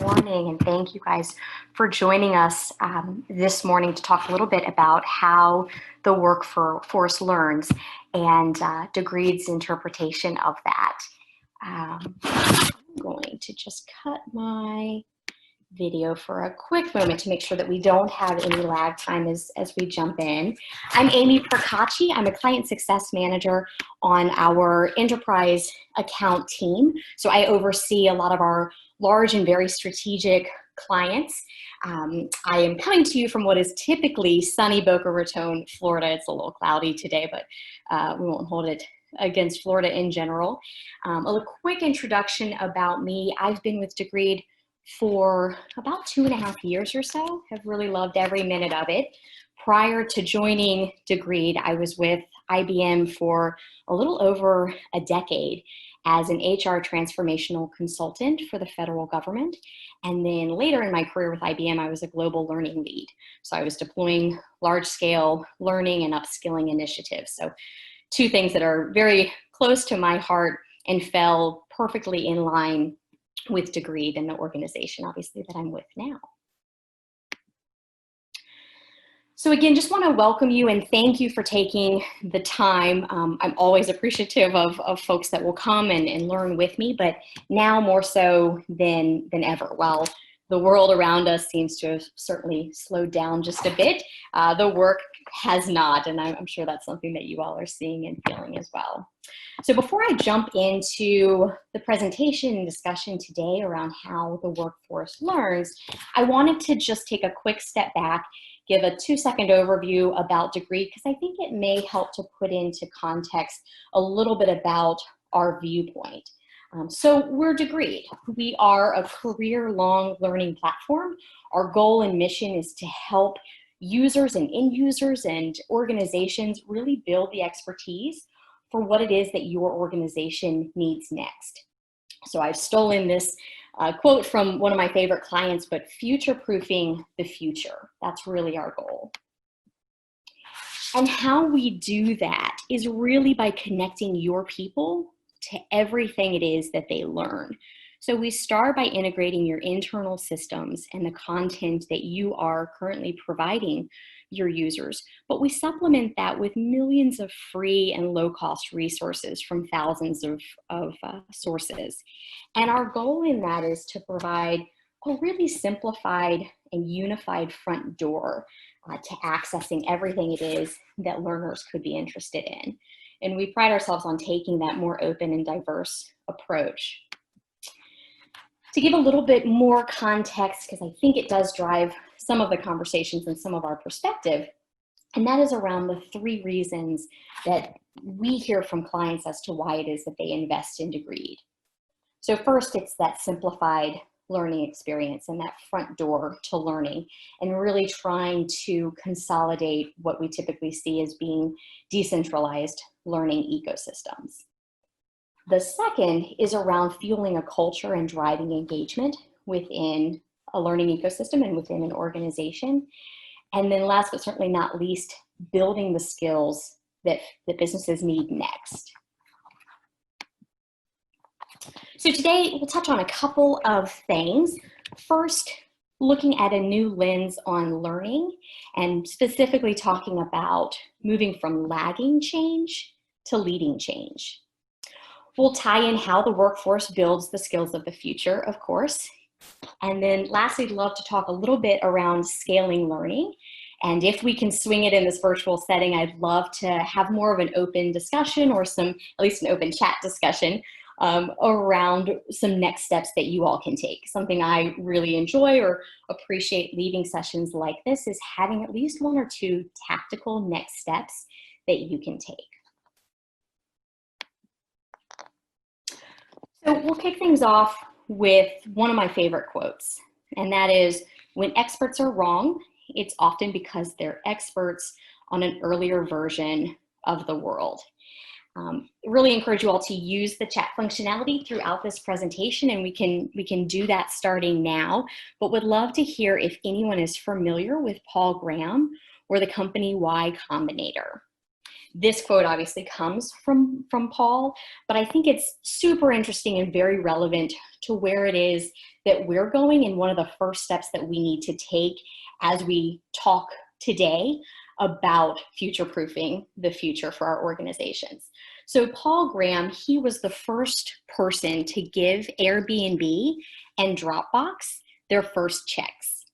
Morning, and thank you guys for joining us this morning to talk a little bit about how the workforce learns and Degreed's interpretation of that. I'm going to just cut my video for a quick moment to make sure that we don't have any lag time as we jump in. I'm Amy Procacci. I'm a client success manager on our enterprise account team. So I oversee a lot of our large and very strategic clients. I am coming to you from what is typically sunny Boca Raton, Florida. It's a little cloudy today, but we won't hold it against Florida in general. A quick introduction about me. I've been with Degreed for about 2.5 years or so. Have really loved every minute of it. Prior to joining Degreed, I was with IBM for a little over a decade as an HR transformational consultant for the federal government. And then later in my career with IBM, I was a global learning lead. So I was deploying large-scale learning and upskilling initiatives. So two things that are very close to my heart and fell perfectly in line with Degreed and the organization, obviously, that I'm with now. So again, just want to welcome you and thank you for taking the time. I'm always appreciative of folks that will come and learn with me, but now more so than ever. While the world around us seems to have certainly slowed down just a bit, the work has not, and I'm sure that's something that you all are seeing and feeling as well. So before I jump into the presentation and discussion today around how the workforce learns, I wanted to just take a quick step back, give a 2-second overview about Degreed, because I think it may help to put into context a little bit about our viewpoint. So we're Degreed. We are a career-long learning platform. Our goal and mission is to help users and end users and organizations really build the expertise for what it is that your organization needs next. So I've stolen this quote from one of my favorite clients, but future-proofing the future. That's really our goal. And how we do that is really by connecting your people to everything it is that they learn. So we start by integrating your internal systems and the content that you are currently providing your users, but we supplement that with millions of free and low-cost resources from thousands of sources. And our goal in that is to provide a really simplified and unified front door to accessing everything it is that learners could be interested in. And we pride ourselves on taking that more open and diverse approach. To give a little bit more context, because I think it does drive some of the conversations and some of our perspective, and that is around the 3 reasons that we hear from clients as to why it is that they invest in Degreed. So first, it's that simplified learning experience and that front door to learning, and really trying to consolidate what we typically see as being decentralized learning ecosystems. The second is around fueling a culture and driving engagement within a learning ecosystem and within an organization. And then last but certainly not least, building the skills that businesses need next. So today we'll touch on a couple of things. First, looking at a new lens on learning and specifically talking about moving from lagging change to leading change. We'll tie in how the workforce builds the skills of the future, of course. And then lastly, I'd love to talk a little bit around scaling learning. And if we can swing it in this virtual setting, I'd love to have more of an open discussion or at least an open chat discussion around some next steps that you all can take. Something I really enjoy or appreciate leading sessions like this is having at least 1 or 2 tactical next steps that you can take. So we'll kick things off with one of my favorite quotes, and that is, when experts are wrong, it's often because they're experts on an earlier version of the world. Really encourage you all to use the chat functionality throughout this presentation, and we can do that starting now, but would love to hear if anyone is familiar with Paul Graham or the company Y Combinator. This quote obviously comes from Paul, but I think it's super interesting and very relevant to where it is that we're going, and one of the first steps that we need to take as we talk today about future-proofing the future for our organizations. So Paul Graham, he was the first person to give Airbnb and Dropbox their first checks.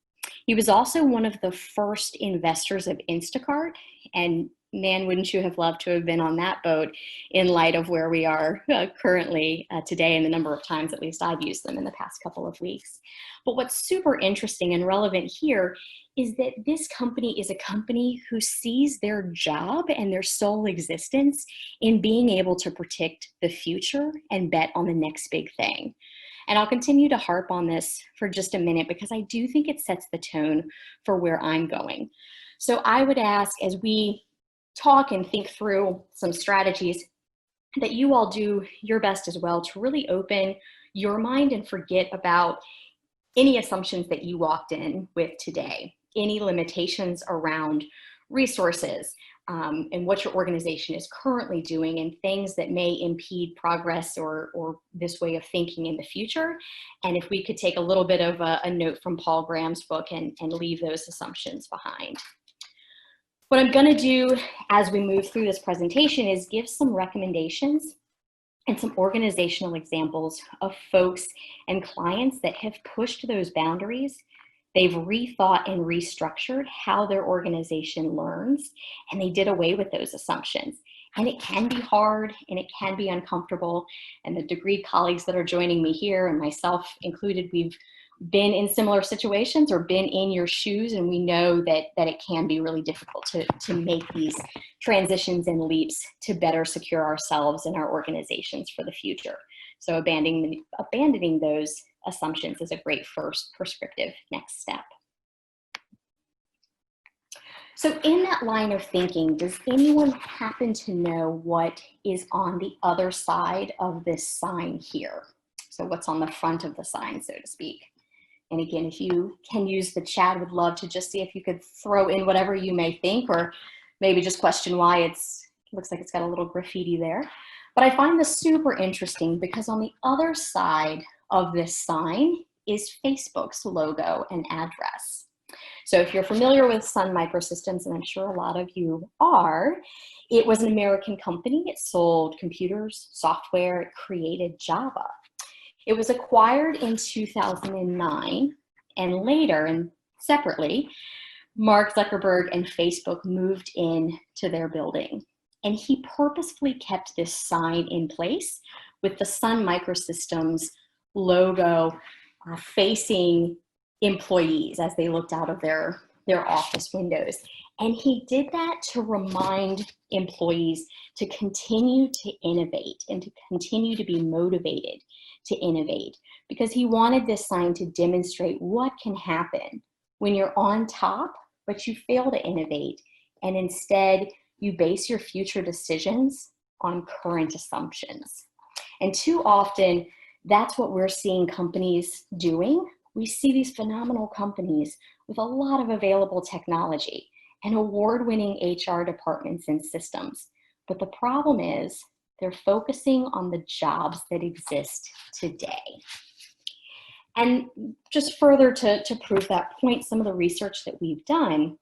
He was also one of the first investors of Instacart, and man, wouldn't you have loved to have been on that boat in light of where we are currently today and the number of times at least I've used them in the past couple of weeks. But what's super interesting and relevant here is that this company is a company who sees their job and their sole existence in being able to predict the future and bet on the next big thing. And I'll continue to harp on this for just a minute because I do think it sets the tone for where I'm going. So I would ask, as we talk and think through some strategies, that you all do your best as well to really open your mind and forget about any assumptions that you walked in with today, any limitations around resources, and what your organization is currently doing, and things that may impede progress or this way of thinking in the future. And if we could take a little bit of a note from Paul Graham's book and leave those assumptions behind. What I'm going to do as we move through this presentation is give some recommendations and some organizational examples of folks and clients that have pushed those boundaries. They've rethought and restructured how their organization learns, and they did away with those assumptions. And it can be hard and it can be uncomfortable. And the degreed colleagues that are joining me here, and myself included, we've been in similar situations or been in your shoes, and we know that it can be really difficult to make these transitions and leaps to better secure ourselves and our organizations for the future. So abandoning those assumptions is a great first prescriptive next step. So in that line of thinking, does anyone happen to know what is on the other side of this sign here? So what's on the front of the sign, so to speak? And again, if you can use the chat, would love to just see if you could throw in whatever you may think, or maybe just question why it looks like it's got a little graffiti there. But I find this super interesting because on the other side of this sign is Facebook's logo and address. So if you're familiar with Sun Microsystems, and I'm sure a lot of you are, it was an American company. It sold computers, software, it created Java. It was acquired in 2009, and later and separately, Mark Zuckerberg and Facebook moved into their building. And he purposefully kept this sign in place with the Sun Microsystems logo facing employees as they looked out of their office windows. And he did that to remind employees to continue to innovate and to continue to be motivated to innovate, because he wanted this sign to demonstrate what can happen when you're on top, but you fail to innovate, and instead you base your future decisions on current assumptions. And too often, that's what we're seeing companies doing. We see these phenomenal companies with a lot of available technology and award-winning HR departments and systems. But the problem is they're focusing on the jobs that exist today. And just further to prove that point, some of the research that we've done,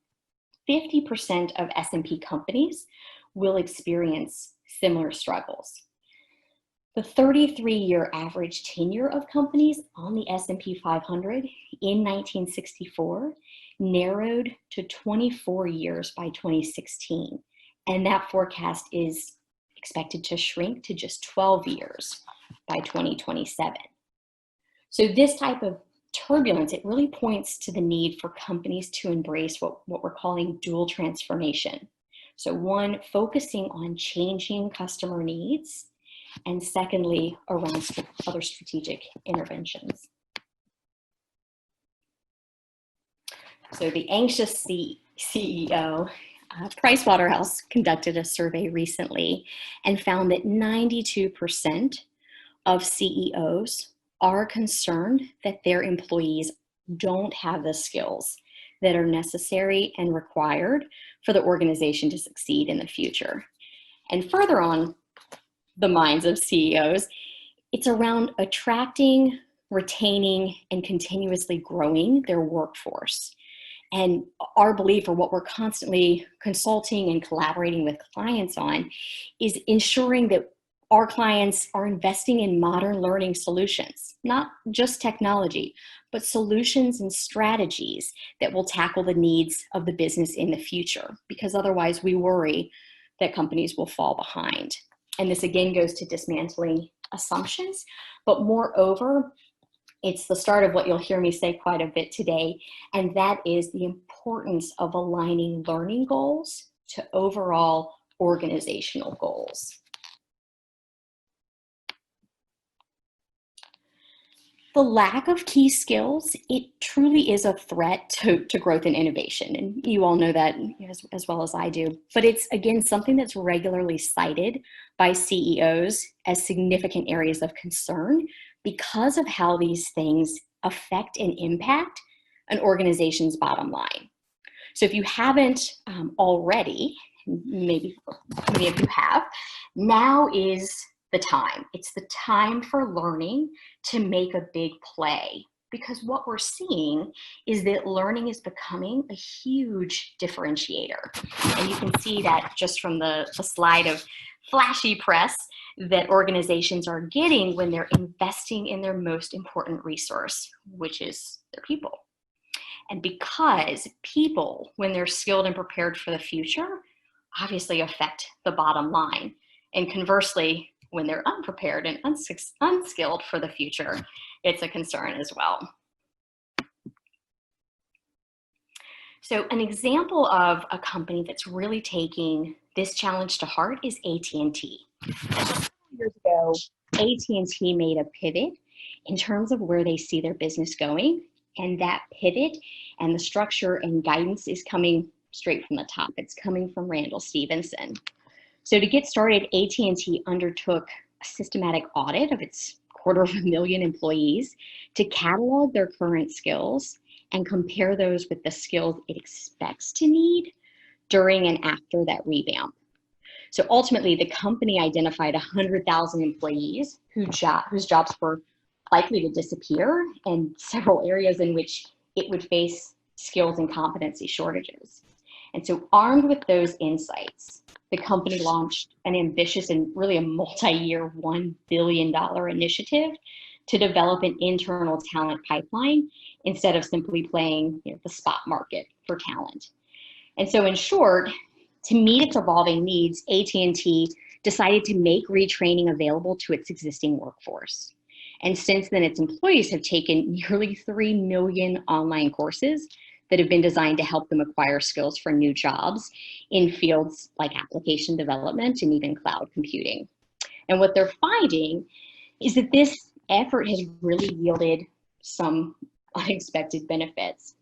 50% of S&P companies will experience similar struggles. The 33-year average tenure of companies on the S&P 500 in 1964 narrowed to 24 years by 2016. And that forecast is expected to shrink to just 12 years by 2027. So this type of turbulence, it really points to the need for companies to embrace what we're calling dual transformation. So one, focusing on changing customer needs, and secondly, around other strategic interventions. So the anxious CEO, Pricewaterhouse conducted a survey recently and found that 92% of CEOs are concerned that their employees don't have the skills that are necessary and required for the organization to succeed in the future. And further on the minds of CEOs, it's around attracting, retaining, and continuously growing their workforce. And our belief, or what we're constantly consulting and collaborating with clients on, is ensuring that our clients are investing in modern learning solutions, not just technology, but solutions and strategies that will tackle the needs of the business in the future, because otherwise we worry that companies will fall behind. And this again goes to dismantling assumptions, but moreover, it's the start of what you'll hear me say quite a bit today, and that is the importance of aligning learning goals to overall organizational goals. The lack of key skills, it truly is a threat to growth and innovation. And you all know that as well as I do. But it's, again, something that's regularly cited by CEOs as significant areas of concern because of how these things affect and impact an organization's bottom line. So if you haven't already, maybe many of you have, now is the time. It's the time for learning to make a big play, because what we're seeing is that learning is becoming a huge differentiator. And you can see that just from the slide of flashy press that organizations are getting when they're investing in their most important resource, which is their people. And because people, when they're skilled and prepared for the future, obviously affect the bottom line. And conversely, when they're unprepared and unskilled for the future, it's a concern as well. So an example of a company that's really taking this challenge to heart is AT&T. Years ago, AT&T made a pivot in terms of where they see their business going, and that pivot and the structure and guidance is coming straight from the top. It's coming from Randall Stephenson. So to get started, AT&T undertook a systematic audit of its 250,000 employees to catalog their current skills and compare those with the skills it expects to need during and after that revamp. So ultimately, the company identified 100,000 employees whose jobs were likely to disappear, and several areas in which it would face skills and competency shortages. And so armed with those insights, the company launched an ambitious and really a multi-year $1 billion initiative to develop an internal talent pipeline instead of simply playing the spot market for talent. And so in short, to meet its evolving needs, AT&T decided to make retraining available to its existing workforce. And since then, its employees have taken nearly 3 million online courses that have been designed to help them acquire skills for new jobs in fields like application development and even cloud computing. And what they're finding is that this effort has really yielded some unexpected benefits.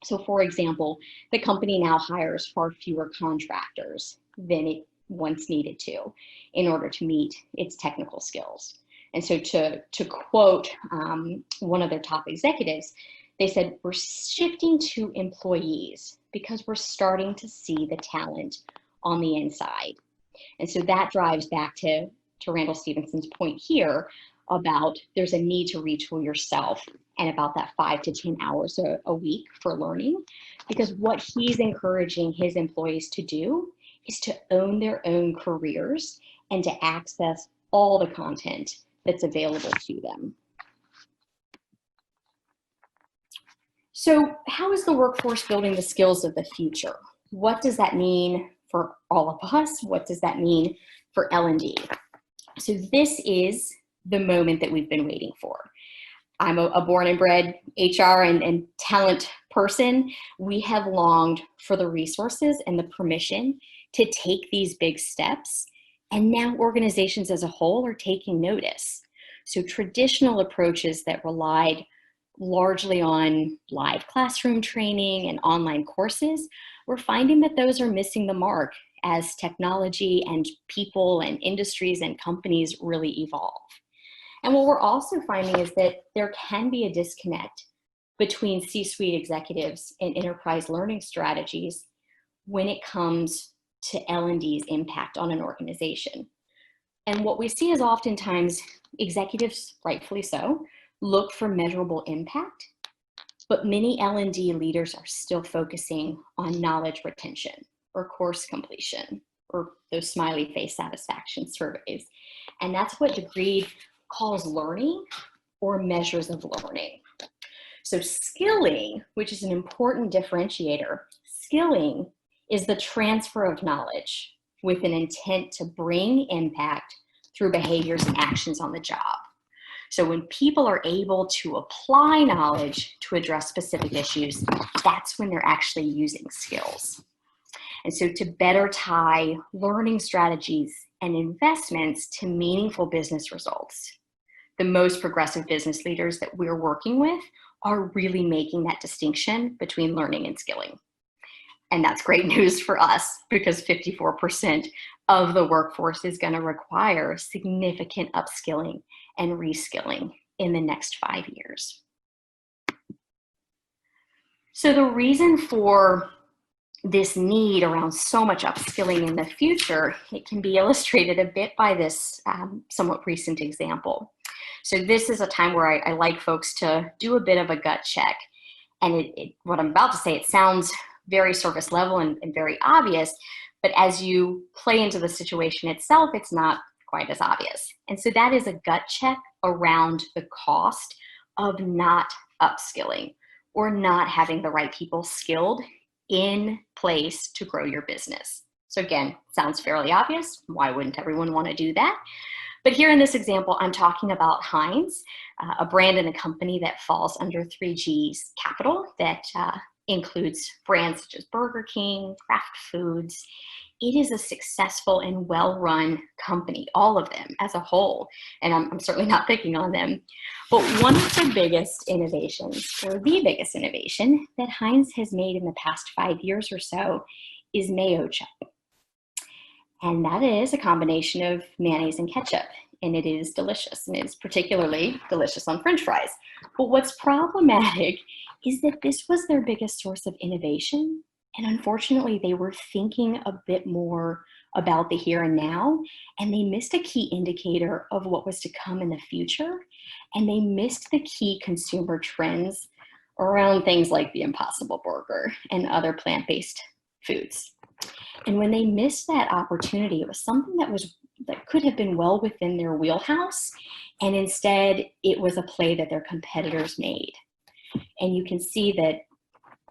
So for example, the company now hires far fewer contractors than it once needed to in order to meet its technical skills. And so to quote one of their top executives, they said, "We're shifting to employees because we're starting to see the talent on the inside." And so that drives back to Randall Stephenson's point here about there's a need to retool yourself and about that 5 to 10 hours a week for learning, because what he's encouraging his employees to do is to own their own careers and to access all the content that's available to them. So how is the workforce building the skills of the future? What does that mean for all of us? What does that mean for L&D? So this is the moment that we've been waiting for. I'm a born and bred HR and talent person. We have longed for the resources and the permission to take these big steps. And now organizations as a whole are taking notice. So traditional approaches that relied largely on live classroom training and online courses, we're finding that those are missing the mark as technology and people and industries and companies really evolve. And what we're also finding is that there can be a disconnect between C-suite executives and enterprise learning strategies when it comes to L&D's impact on an organization. And what we see is oftentimes executives, rightfully so, look for measurable impact, but many L&D leaders are still focusing on knowledge retention or course completion or those smiley face satisfaction surveys. And that's what Degree calls learning or measures of learning. So skilling, which is an important differentiator, skilling is the transfer of knowledge with an intent to bring impact through behaviors and actions on the job. So when people are able to apply knowledge to address specific issues, that's when they're actually using skills. And so to better tie learning strategies and investments to meaningful business results, the most progressive business leaders that we're working with are really making that distinction between learning and skilling. And that's great news for us because 54% of the workforce is going to require significant upskilling and reskilling in the next 5 years. So the reason for this need around so much upskilling in the future, it can be illustrated a bit by this somewhat recent example. So this is a time where I like folks to do a bit of a gut check. And what I'm about to say, it sounds very surface level and very obvious, but as you play into the situation itself, it's not quite as obvious. And so that is a gut check around the cost of not upskilling or not having the right people skilled in place to grow your business. So again, sounds fairly obvious. Why wouldn't everyone want to do that? But here in this example, I'm talking about Heinz, a brand and a company that falls under 3G's capital that includes brands such as Burger King, Kraft Foods. It is a successful and well-run company, all of them as a whole, and I'm certainly not picking on them. But one of the biggest innovations, or the biggest innovation that Heinz has made in the past 5 years or so is mayo chup. And that is a combination of mayonnaise and ketchup, and it is delicious, and it's particularly delicious on French fries. But what's problematic is that this was their biggest source of innovation, and unfortunately, they were thinking a bit more about the here and now, and they missed a key indicator of what was to come in the future, and they missed the key consumer trends around things like the Impossible Burger and other plant-based foods. And when they missed that opportunity, it was something that could have been well within their wheelhouse, and instead it was a play that their competitors made. And you can see that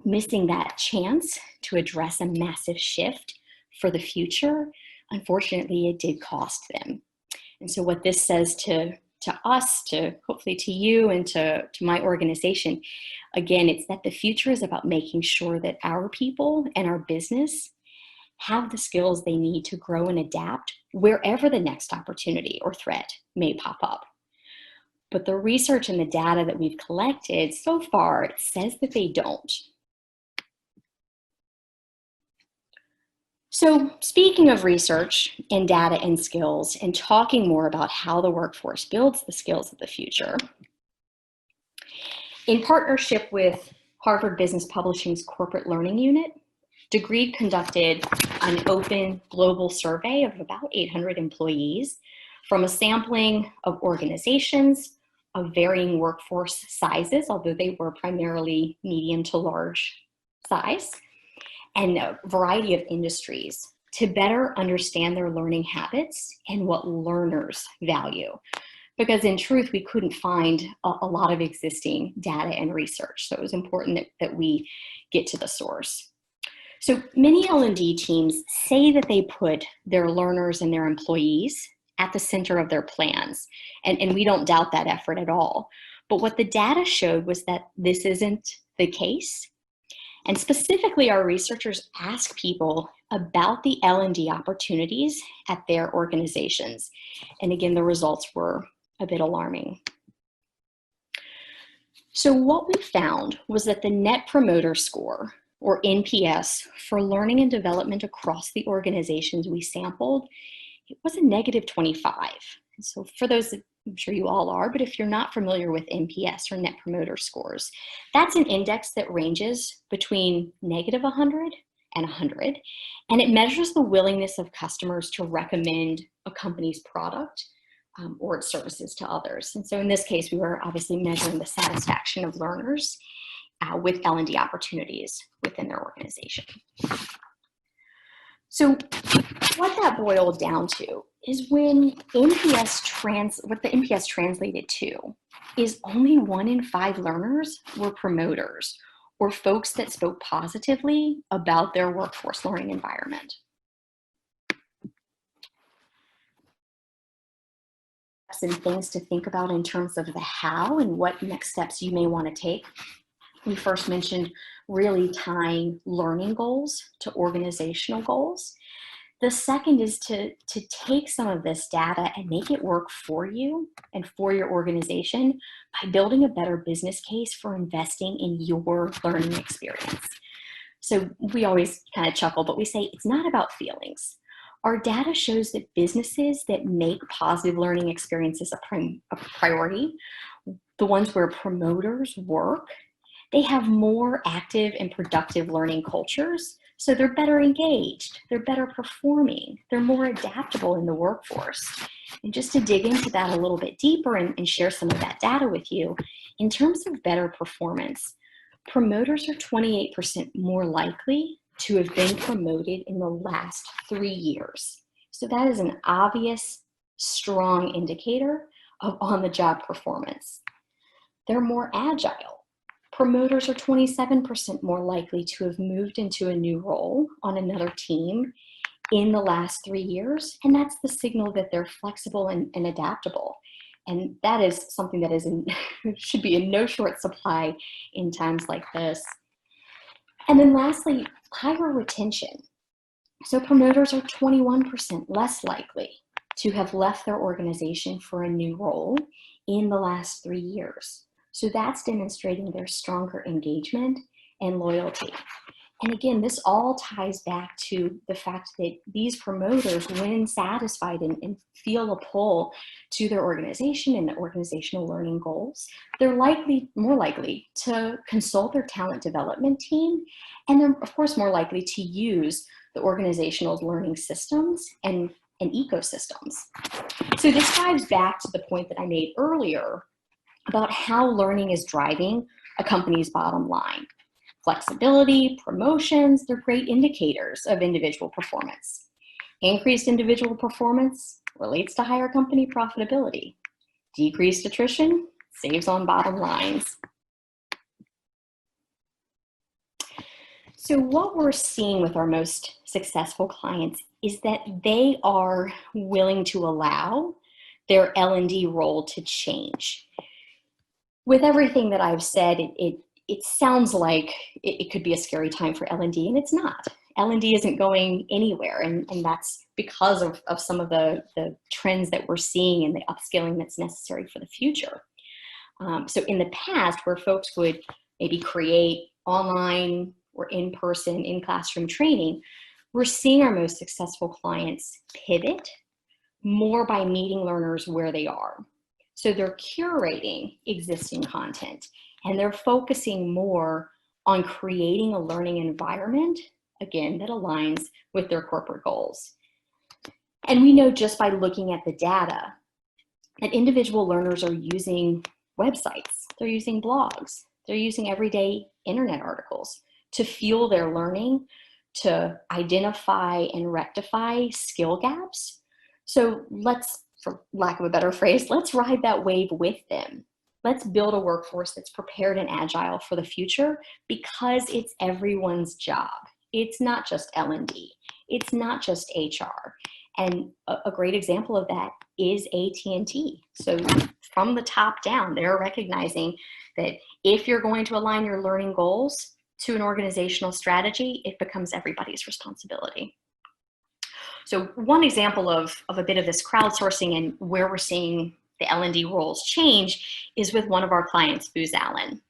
missing that chance to address a massive shift for the future, unfortunately, it did cost them. And so what this says to us, to hopefully to you and to my organization, again, it's that the future is about making sure that our people and our business have the skills they need to grow and adapt wherever the next opportunity or threat may pop up. But the research and the data that we've collected so far says that they don't. So speaking of research and data and skills and talking more about how the workforce builds the skills of the future, in partnership with Harvard Business Publishing's Corporate Learning Unit, Degree conducted an open global survey of about 800 employees from a sampling of organizations of varying workforce sizes, although they were primarily medium to large size, and a variety of industries to better understand their learning habits and what learners value. Because in truth, we couldn't find a lot of existing data and research. So it was important that we get to the source. So many L&D teams say that they put their learners and their employees at the center of their plans. And we don't doubt that effort at all. But what the data showed was that this isn't the case. And specifically, our researchers asked people about the L&D opportunities at their organizations. And again, the results were a bit alarming. So what we found was that the Net Promoter Score, or NPS, for learning and development across the organizations we sampled, it was a negative 25. And so for those, I'm sure you all are, but if you're not familiar with NPS or Net Promoter Scores, that's an index that ranges between negative 100 and 100. And it measures the willingness of customers to recommend a company's product or its services to others. And so in this case, we were obviously measuring the satisfaction of learners with L&D opportunities within their organization. So what that boiled down to is when what the NPS translated to is only 1 in 5 learners were promoters or folks that spoke positively about their workforce learning environment. And things to think about in terms of the how and what next steps you may want to take. We first mentioned really tying learning goals to organizational goals. The second is to take some of this data and make it work for you and for your organization by building a better business case for investing in your learning experience. So we always kind of chuckle, but we say it's not about feelings. Our data shows that businesses that make positive learning experiences a priority, the ones where promoters work, they have more active and productive learning cultures. So they're better engaged, they're better performing, they're more adaptable in the workforce. And just to dig into that a little bit deeper and share some of that data with you, in terms of better performance, promoters are 28% more likely to have been promoted in the last 3 years. So that is an obvious, strong indicator of on-the-job performance. They're more agile. Promoters are 27% more likely to have moved into a new role on another team in the last 3 years, and that's the signal that they're flexible and adaptable. And that is something that should be in no short supply in times like this. And then lastly, higher retention. So promoters are 21% less likely to have left their organization for a new role in the last 3 years. So that's demonstrating their stronger engagement and loyalty. And again, this all ties back to the fact that these promoters, when satisfied and feel a pull to their organization and the organizational learning goals, they're more likely to consult their talent development team. And they're, of course, more likely to use the organizational learning systems and ecosystems. So this ties back to the point that I made earlier about how learning is driving a company's bottom line. Flexibility, promotions, they're great indicators of individual performance. Increased individual performance relates to higher company profitability. Decreased attrition saves on bottom lines. So what we're seeing with our most successful clients is that they are willing to allow their L&D role to change. With everything that I've said, it sounds like it could be a scary time for L&D, and it's not. L&D isn't going anywhere, and that's because of some of the trends that we're seeing and the upskilling that's necessary for the future. So in the past, where folks would maybe create online or in-person, in-classroom training, we're seeing our most successful clients pivot more by meeting learners where they are. So they're curating existing content, and they're focusing more on creating a learning environment, again, that aligns with their corporate goals. And we know just by looking at the data that individual learners are using websites, they're using blogs, they're using everyday internet articles to fuel their learning, to identify and rectify skill gaps. So let's, for lack of a better phrase, let's ride that wave with them. Let's build a workforce that's prepared and agile for the future, because it's everyone's job. It's not just L&D. It's not just HR. And a great example of that is AT&T. So from the top down, they're recognizing that if you're going to align your learning goals to an organizational strategy, it becomes everybody's responsibility. So one example of a bit of this crowdsourcing and where we're seeing the L&D roles change is with one of our clients, Booz Allen.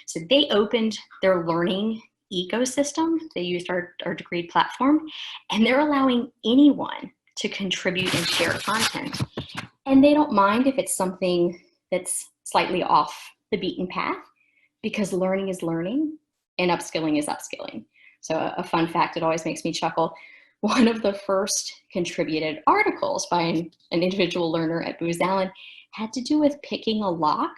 So they opened their learning ecosystem. They used our degree platform, and they're allowing anyone to contribute and share content. And they don't mind if it's something that's slightly off the beaten path, because learning is learning and upskilling is upskilling. So a fun fact, it always makes me chuckle. One of the first contributed articles by an individual learner at Booz Allen had to do with picking a lock.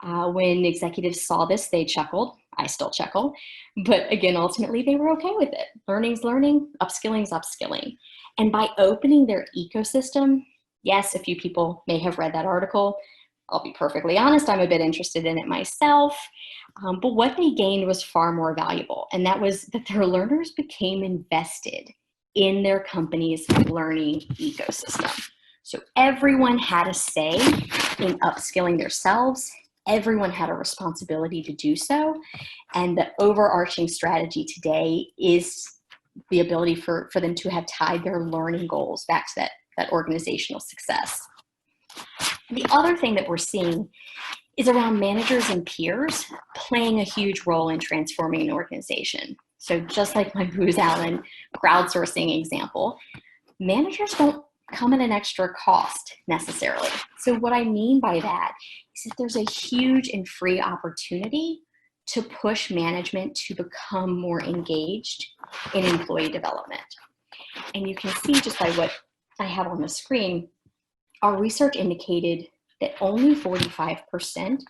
When executives saw this, they chuckled. I still chuckle. But again, ultimately, they were okay with it. Learning's learning, upskilling's upskilling. And by opening their ecosystem, yes, a few people may have read that article. I'll be perfectly honest, I'm a bit interested in it myself. But what they gained was far more valuable. And that was that their learners became invested in their company's learning ecosystem. So everyone had a say in upskilling themselves. Everyone had a responsibility to do so. And the overarching strategy today is the ability for them to have tied their learning goals back to that organizational success. The other thing that we're seeing is around managers and peers playing a huge role in transforming an organization. So just like my Booz Allen crowdsourcing example, managers don't come at an extra cost necessarily. So what I mean by that is that there's a huge and free opportunity to push management to become more engaged in employee development. And you can see just by what I have on the screen, our research indicated that only 45%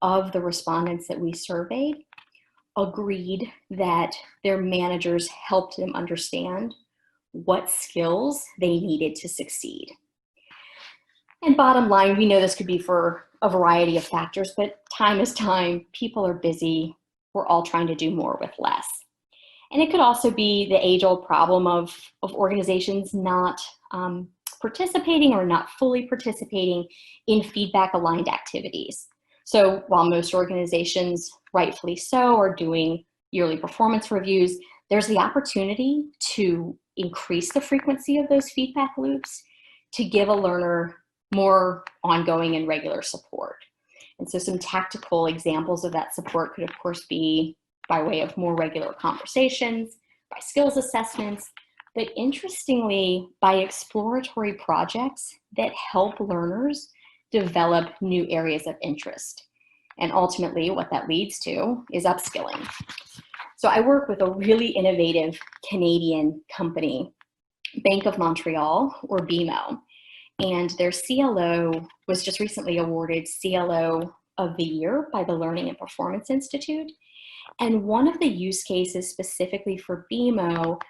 of the respondents that we surveyed agreed that their managers helped them understand what skills they needed to succeed. And bottom line, we know this could be for a variety of factors, but time is time. People are busy. We're all trying to do more with less. And it could also be the age-old problem of organizations not participating or not fully participating in feedback-aligned activities. So while most organizations, rightfully so, are doing yearly performance reviews, there's the opportunity to increase the frequency of those feedback loops to give a learner more ongoing and regular support. And so some tactical examples of that support could, of course, be by way of more regular conversations, by skills assessments, but interestingly, by exploratory projects that help learners develop new areas of interest. And ultimately, what that leads to is upskilling. So I work with a really innovative Canadian company, Bank of Montreal, or BMO, and their CLO was just recently awarded CLO of the Year by the Learning and Performance Institute. And one of the use cases specifically for BMO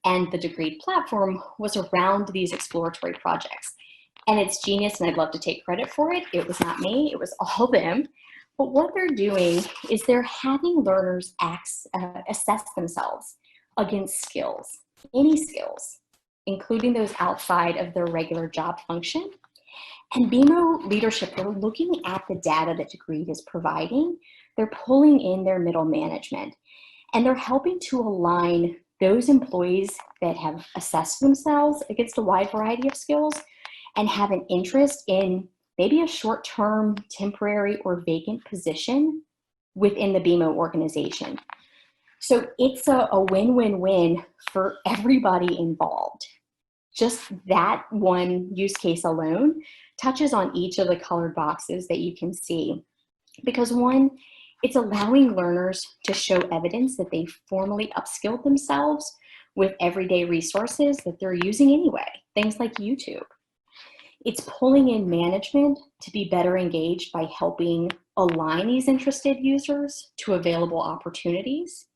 and the Degree platform was around these exploratory projects. And it's genius, and I'd love to take credit for it. It was not me, it was all them. But what they're doing is they're having learners assess themselves against skills, any skills, including those outside of their regular job function. And BMO leadership, they're looking at the data that Degree is providing. They're pulling in their middle management, and they're helping to align those employees that have assessed themselves against a wide variety of skills and have an interest in maybe a short-term, temporary, or vacant position within the BMO organization. So it's a win-win-win for everybody involved. Just that one use case alone touches on each of the colored boxes that you can see. Because one, it's allowing learners to show evidence that they formally upskilled themselves with everyday resources that they're using anyway, things like YouTube. It's pulling in management to be better engaged by helping align these interested users to available opportunities.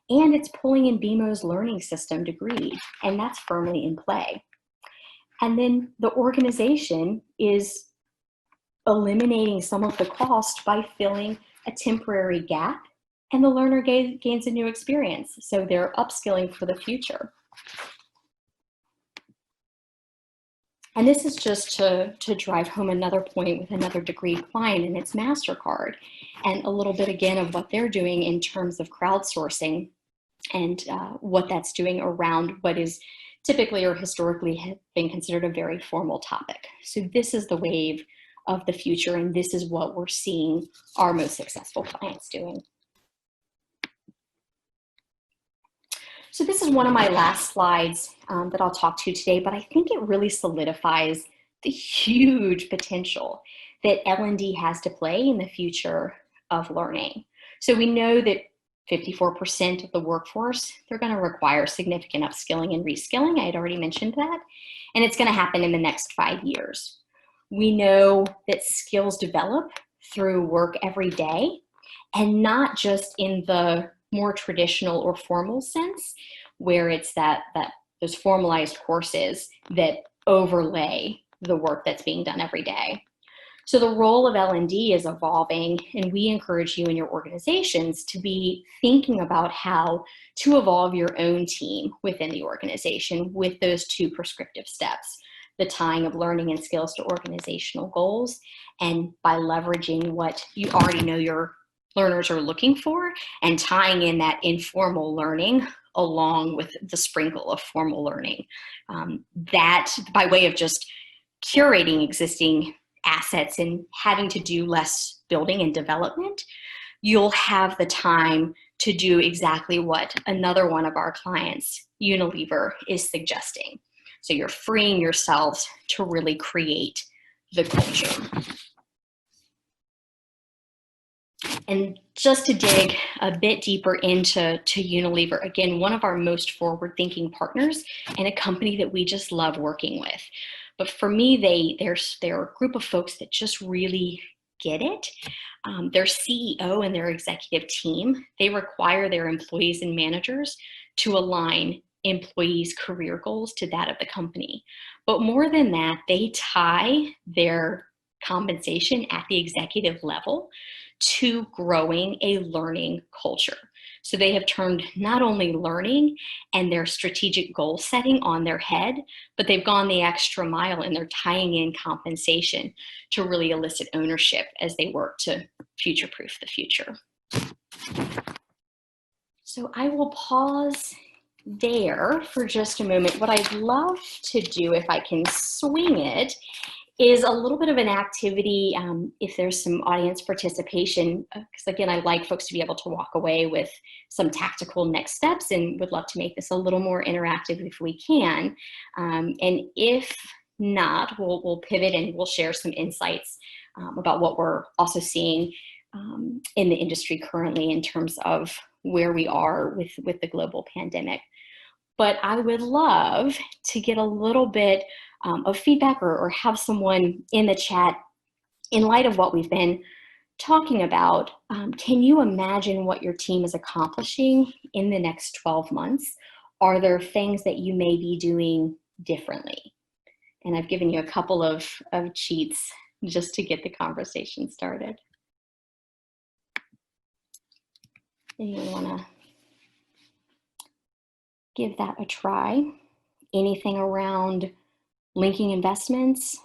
And it's pulling in BMO's learning system Degree, and that's firmly in play. And then the organization is eliminating some of the cost by filling a temporary gap, and the learner gains a new experience. So they're upskilling for the future. And this is just to drive home another point with another Degree client, and it's MasterCard, and a little bit again of what they're doing in terms of crowdsourcing and what that's doing around what is typically or historically been considered a very formal topic. So this is the wave of the future, and this is what we're seeing our most successful clients doing. So this is one of my last slides that I'll talk to today, but I think it really solidifies the huge potential that L&D has to play in the future of learning. So we know that 54% of the workforce, they're going to require significant upskilling and reskilling. I had already mentioned that. And it's going to happen in the next 5 years. We know that skills develop through work every day, and not just in the more traditional or formal sense, where it's those formalized courses that overlay the work that's being done every day. So the role of L&D is evolving, and we encourage you and your organizations to be thinking about how to evolve your own team within the organization with those 2 prescriptive steps: the tying of learning and skills to organizational goals, and by leveraging what you already know your learners are looking for and tying in that informal learning along with the sprinkle of formal learning. That by way of just curating existing assets and having to do less building and development, you'll have the time to do exactly what another one of our clients, Unilever, is suggesting. So you're freeing yourselves to really create the culture. And just to dig a bit deeper into Unilever, again, one of our most forward-thinking partners and a company that we just love working with. But for me, they're a group of folks that just really get it. Their CEO and their executive team, they require their employees and managers to align employees' career goals to that of the company. But more than that, they tie their compensation at the executive level to growing a learning culture. So they have turned not only learning and their strategic goal setting on their head, but they've gone the extra mile and they're tying in compensation to really elicit ownership as they work to future-proof the future. So I will pause there for just a moment. What I'd love to do, if I can swing it, is a little bit of an activity, if there's some audience participation, because again, I like folks to be able to walk away with some tactical next steps, and would love to make this a little more interactive if we can. And if not, we'll pivot and we'll share some insights about what we're also seeing in the industry currently in terms of where we are with the global pandemic. But I would love to get a little bit of feedback or have someone in the chat, in light of what we've been talking about, can you imagine what your team is accomplishing in the next 12 months? Are there things that you may be doing differently? And I've given you a couple of cheats just to get the conversation started. Anyone want to give that a try? Anything around linking investments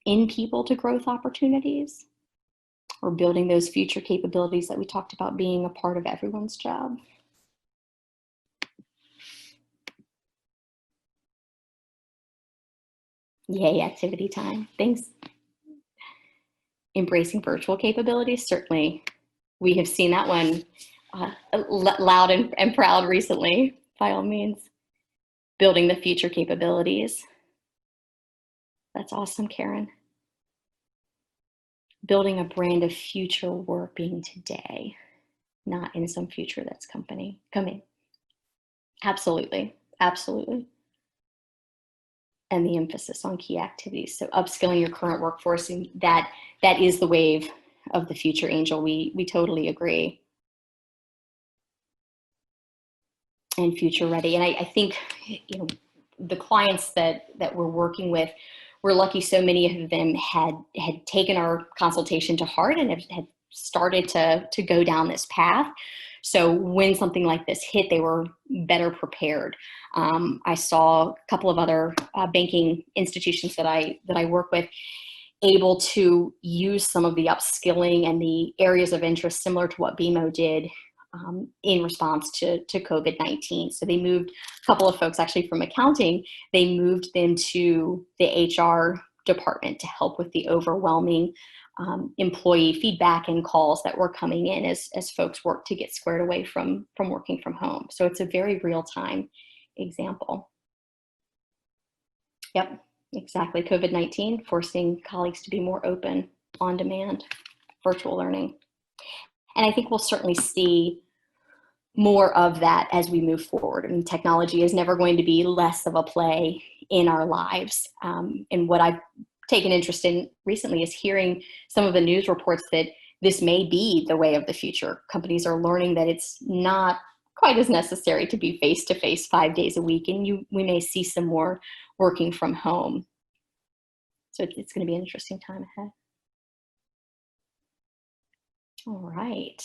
in people to growth opportunities, or building those future capabilities that we talked about being a part of everyone's job? Yay, activity time. Thanks. Embracing virtual capabilities. Certainly, we have seen that one loud and proud recently, by all means. Building the future capabilities. That's awesome, Karen. Building a brand of future work being today, not in some future that's coming. Absolutely, absolutely. And the emphasis on key activities. So upskilling your current workforce, and that is the wave of the future, Angel. We totally agree. And future ready. And I think, you know, the clients that we're working with, we're lucky so many of them had taken our consultation to heart and had started to go down this path. So when something like this hit, they were better prepared. I saw a couple of other banking institutions that I work with able to use some of the upskilling and the areas of interest similar to what BMO did in response to COVID-19. So they moved a couple of folks actually from accounting, they moved them to the HR department to help with the overwhelming employee feedback and calls that were coming in as folks work to get squared away from working from home. So it's a very real-time example. Yep, exactly. COVID-19 forcing colleagues to be more open, on demand, virtual learning. And I think we'll certainly see more of that as we move forward. And technology is never going to be less of a play in our lives. And what I've taken interest in recently is hearing some of the news reports that this may be the way of the future. Companies are learning that it's not quite as necessary to be face-to-face 5 days a week, and we may see some more working from home. So it's going to be an interesting time ahead. All right.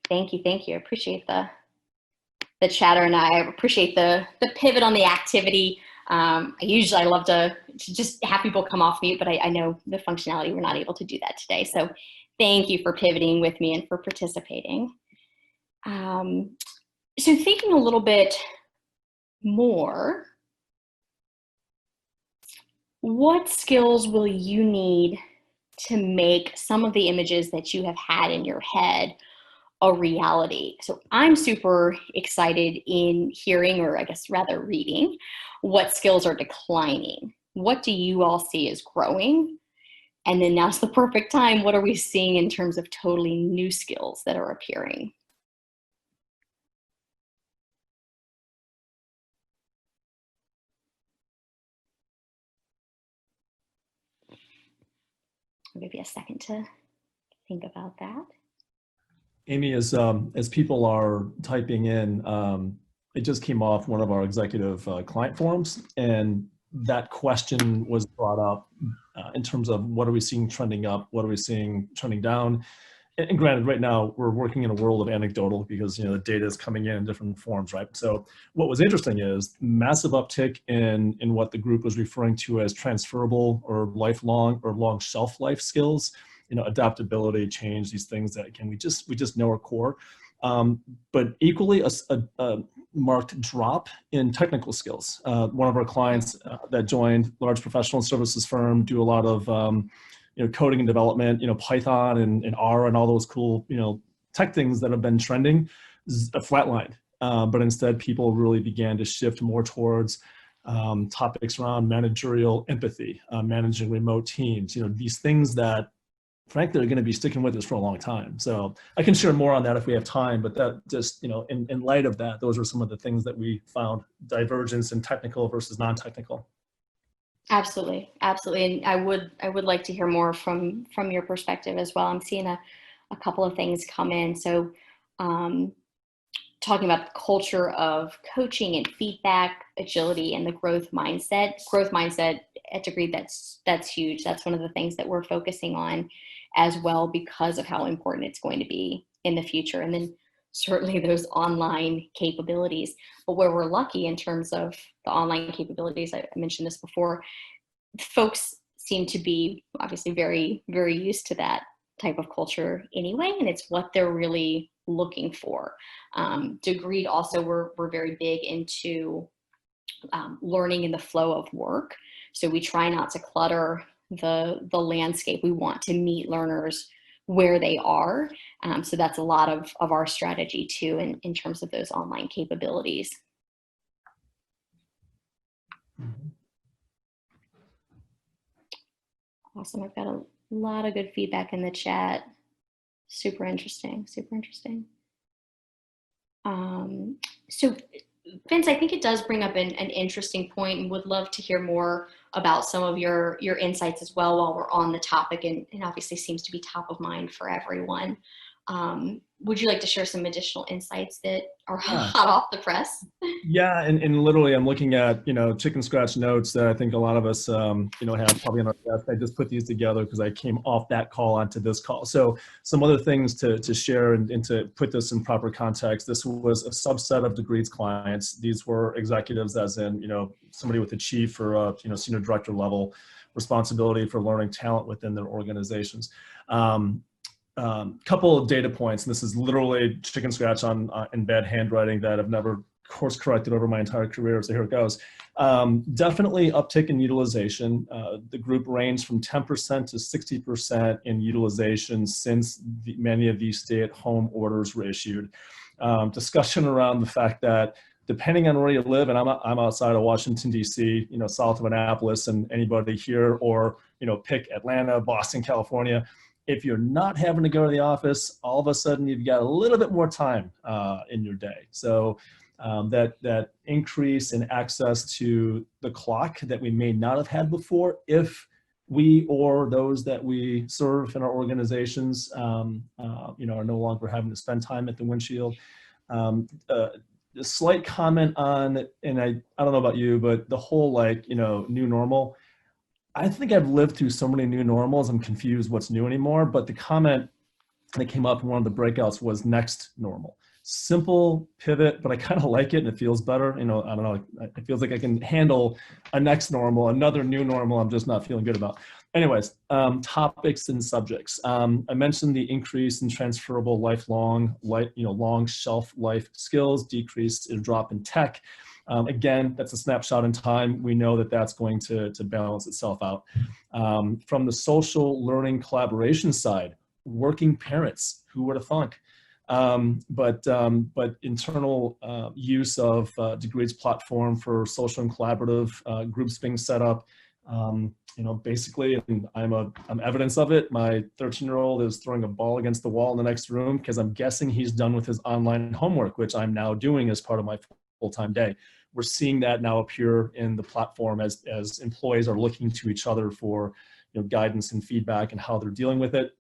Thank you. Thank you. I appreciate the chatter, and I appreciate the pivot on the activity. I love to just have people come off mute, but I know the functionality, we're not able to do that today. So thank you for pivoting with me and for participating. So thinking a little bit more, what skills will you need to make some of the images that you have had in your head a reality? So I'm super excited in hearing, or I guess rather reading, what skills are declining. What do you all see as growing? And then now's the perfect time. What are we seeing in terms of totally new skills that are appearing? I'll give you a second to think about that. Amy, as people are typing in, it just came off one of our executive client forums, and that question was brought up in terms of what are we seeing trending up, what are we seeing trending down. And granted, right now we're working in a world of anecdotal because the data is coming in different forms, right? So what was interesting is massive uptick in what the group was referring to as transferable or lifelong or long shelf life skills. Adaptability, change, these things that again we just know are core. But equally a marked drop in technical skills. One of our clients that joined, large professional services firm, do a lot of coding and development, Python and R and all those cool, tech things that have been trending, flatlined. But instead, people really began to shift more towards topics around managerial empathy, managing remote teams, these things that frankly are going to be sticking with us for a long time. So I can share more on that if we have time, but that just, in light of that, those are some of the things that we found divergence in technical versus non-technical. Absolutely, absolutely, and I would like to hear more from your perspective as well. I'm seeing a couple of things come in. So, talking about the culture of coaching and feedback, agility, and the growth mindset. Growth mindset, at degree, that's huge. That's one of the things that we're focusing on as well because of how important it's going to be in the future. And then certainly those online capabilities. But where we're lucky in terms of the online capabilities, I mentioned this before, folks seem to be obviously very, very used to that type of culture anyway, and it's what they're really looking for. Degreed also, we're very big into learning in the flow of work. So we try not to clutter the landscape. We want to meet learners where they are. So that's a lot of our strategy too in terms of those online capabilities. Awesome. I've got a lot of good feedback in the chat. Super interesting. Super interesting. So Vince, I think it does bring up an interesting point, and would love to hear more about some of your insights as well while we're on the topic, and obviously seems to be top of mind for everyone. Would you like to share some additional insights that are hot off the press? Yeah, and literally I'm looking at, chicken scratch notes that I think a lot of us, have probably on our desk. I just put these together because I came off that call onto this call. So some other things to share and to put this in proper context. This was a subset of Degreed's clients. These were executives, as in, somebody with a chief or senior director level responsibility for learning talent within their organizations. Couple of data points, and this is literally chicken scratch in bad handwriting that I've never course corrected over my entire career, so here it goes. Definitely uptick in utilization. The group ranged from 10% to 60% in utilization since many of these stay-at-home orders were issued. Discussion around the fact that depending on where you live, and I'm outside of Washington, D.C., south of Annapolis, and anybody here, or pick Atlanta, Boston, California, If you're not having to go to the office, all of a sudden you've got a little bit more time in your day. So that increase in access to the clock that we may not have had before, if we or those that we serve in our organizations, are no longer having to spend time at the windshield. A slight comment on, and I don't know about you, but the whole new normal. I think I've lived through so many new normals, I'm confused what's new anymore. But the comment that came up in one of the breakouts was next normal. Simple pivot, but I kind of like it and it feels better. I don't know, it feels like I can handle a next normal, another new normal I'm just not feeling good about. Anyways, topics and subjects. I mentioned the increase in transferable lifelong, long shelf life skills, decreased drop in tech. Again, that's a snapshot in time. We know that that's going to balance itself out. From the social learning collaboration side, working parents, who would have thunk? But internal use of Degree's platform for social and collaborative groups being set up. Basically, and I'm evidence of it. My 13-year-old is throwing a ball against the wall in the next room because I'm guessing he's done with his online homework, which I'm now doing as part of my full-time day. We're seeing that now appear in the platform as employees are looking to each other for guidance and feedback and how they're dealing with it.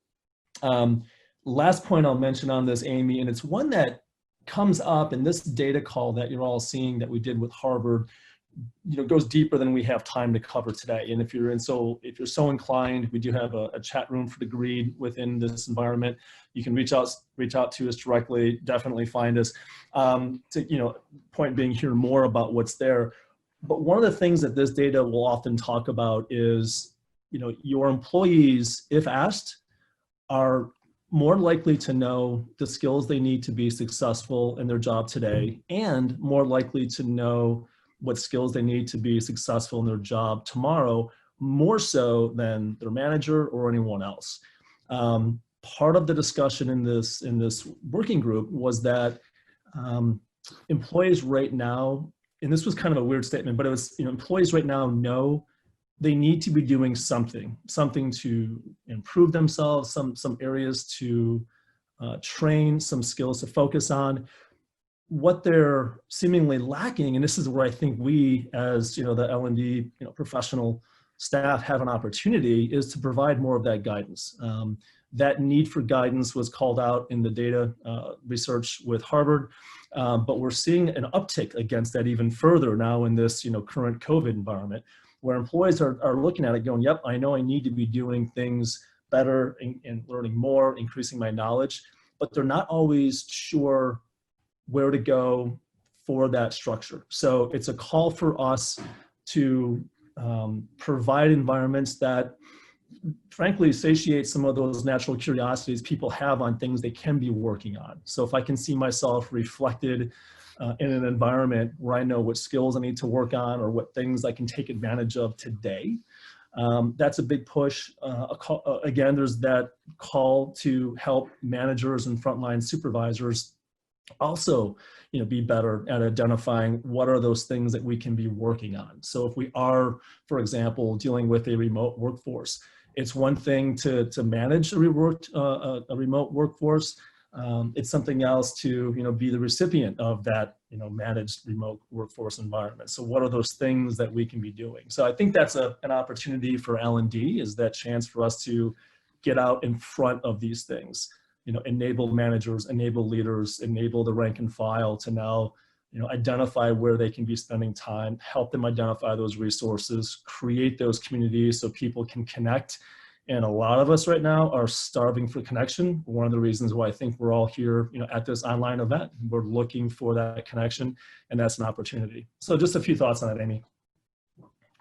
Last point I'll mention on this, Amy, and it's one that comes up in this data call that you're all seeing that we did with Harvard, goes deeper than we have time to cover today. And if you're so inclined, we do have a chat room for Degree within this environment. You can reach out to us directly, definitely find us. Point being, hear more about what's there. But one of the things that this data will often talk about is, your employees, if asked, are more likely to know the skills they need to be successful in their job today, and more likely to know what skills they need to be successful in their job tomorrow, more so than their manager or anyone else. Part of the discussion in this working group was that employees right now, and this was kind of a weird statement, but it was, employees right now know they need to be doing something to improve themselves, some areas to train, some skills to focus on. What they're seemingly lacking, and this is where I think we, as the L&D professional staff, have an opportunity, is to provide more of that guidance. That need for guidance was called out in the data research with Harvard, but we're seeing an uptick against that even further now in this current COVID environment, where employees are looking at it going, yep, I know I need to be doing things better and learning more, increasing my knowledge, but they're not always sure where to go for that structure. So it's a call for us to provide environments that frankly satiate some of those natural curiosities people have on things they can be working on. So if I can see myself reflected in an environment where I know what skills I need to work on or what things I can take advantage of today, that's a big push. Again, there's that call to help managers and frontline supervisors also be better at identifying what are those things that we can be working on. So if we are, for example, dealing with a remote workforce, it's one thing to manage a remote workforce. It's something else to be the recipient of that managed remote workforce environment. So what are those things that we can be doing? So I think that's an opportunity for L&D, is that chance for us to get out in front of these things. Enable managers, enable leaders, enable the rank and file to now, identify where they can be spending time, help them identify those resources, create those communities so people can connect. And a lot of us right now are starving for connection. One of the reasons why I think we're all here, at this online event, we're looking for that connection, and that's an opportunity. So just a few thoughts on that, Amy.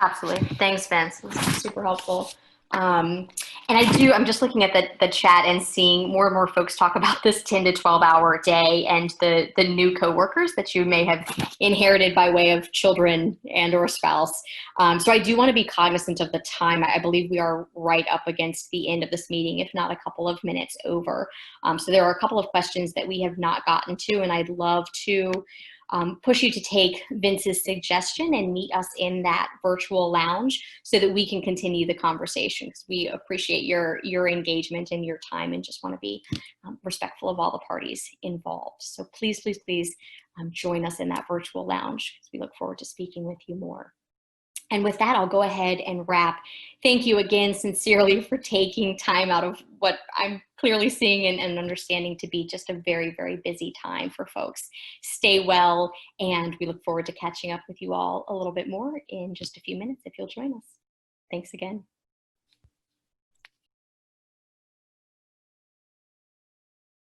Absolutely. Thanks, Vince. This is super helpful. And I'm just looking at the chat and seeing more and more folks talk about this 10 to 12 hour day and the new coworkers that you may have inherited by way of children and or spouse. So I do want to be cognizant of the time. I believe we are right up against the end of this meeting, if not a couple of minutes over. So there are a couple of questions that we have not gotten to, and I'd love to push you to take Vince's suggestion and meet us in that virtual lounge so that we can continue the conversation, because we appreciate your engagement and your time and just want to be respectful of all the parties involved. So please, please, please join us in that virtual lounge, because we look forward to speaking with you more. And with that, I'll go ahead and wrap. Thank you again, sincerely, for taking time out of what I'm clearly seeing and understanding to be just a very, very busy time for folks. Stay well, and we look forward to catching up with you all a little bit more in just a few minutes if you'll join us. Thanks again.